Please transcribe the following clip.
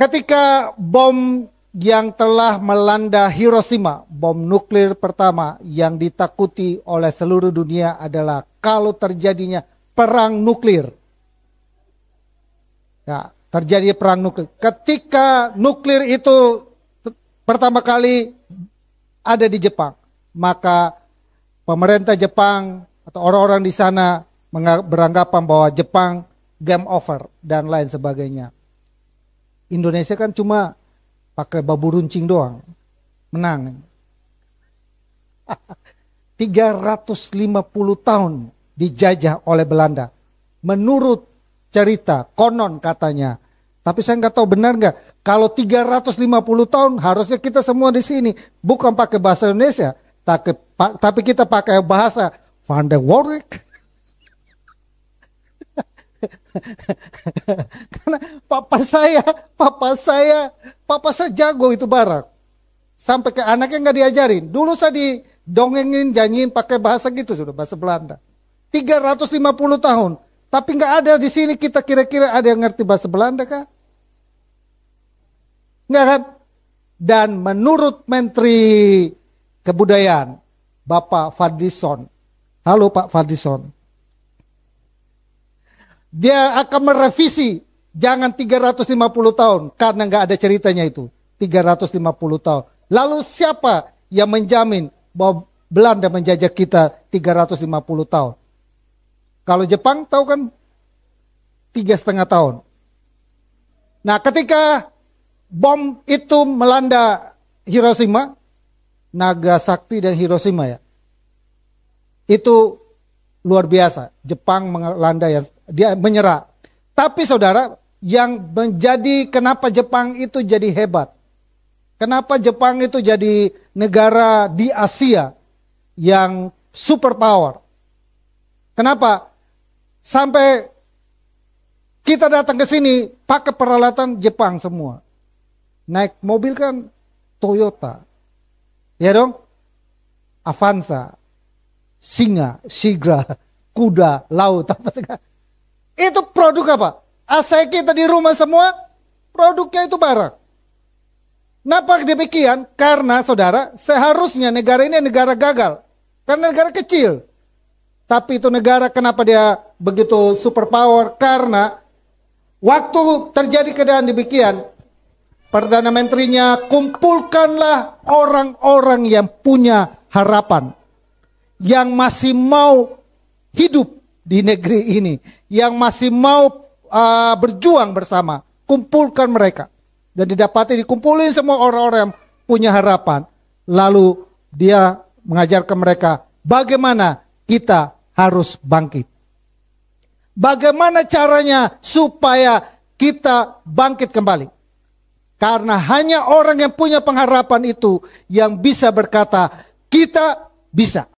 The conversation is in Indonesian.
Ketika bom yang telah melanda Hiroshima, bom nuklir pertama yang ditakuti oleh seluruh dunia adalah kalau terjadinya perang nuklir. Ya, terjadi perang nuklir. Ketika nuklir itu pertama kali ada di Jepang, maka pemerintah Jepang atau orang-orang di sana beranggapan bahwa Jepang game over dan lain sebagainya. Indonesia kan cuma pakai babu runcing doang, menang. 350 tahun dijajah oleh Belanda. Menurut cerita, konon katanya. Tapi saya nggak tahu benar nggak. Kalau 350 tahun harusnya kita semua di sini bukan pakai bahasa Indonesia, tapi kita pakai bahasa Van der Warwick. Karena papa saya jago itu barak. Sampai ke anaknya nggak diajarin. Dulu saya didongengin, janjiin pakai bahasa gitu sudah, bahasa Belanda. 350 tahun. Tapi nggak ada di sini kita kira-kira ada yang ngerti bahasa Belanda kah? Nggak kan? Dan menurut Menteri Kebudayaan, Bapak Fadlizon. Halo Pak Fadlizon. Dia akan merevisi, jangan 350 tahun, karena nggak ada ceritanya itu, 350 tahun. Lalu siapa yang menjamin bahwa Belanda menjajah kita 350 tahun? Kalau Jepang tahu kan 3,5 tahun. Nah ketika bom itu melanda Hiroshima, Nagasaki dan Hiroshima ya, itu luar biasa. Jepang melanda ya, dia menyerah. Tapi saudara, yang menjadi kenapa Jepang itu jadi hebat? Kenapa Jepang itu jadi negara di Asia yang superpower? Kenapa? Sampai kita datang ke sini pakai peralatan Jepang semua. Naik mobil kan Toyota. Ya dong? Avanza. Singa, Sigra, kuda, laut, apa segala. Itu produk apa? AC kita di rumah semua, produknya itu barak. Kenapa demikian? Karena saudara, seharusnya negara ini negara gagal. Karena negara kecil. Tapi itu negara kenapa dia begitu superpower? Karena waktu terjadi keadaan demikian, Perdana Menterinya kumpulkanlah orang-orang yang punya harapan. Yang masih mau hidup di negeri ini, yang masih mau berjuang bersama, kumpulkan mereka. Dan dikumpulin semua orang-orang yang punya harapan. Lalu dia mengajarkan mereka bagaimana kita harus bangkit. Bagaimana caranya supaya kita bangkit kembali. Karena hanya orang yang punya pengharapan itu yang bisa berkata, kita bisa.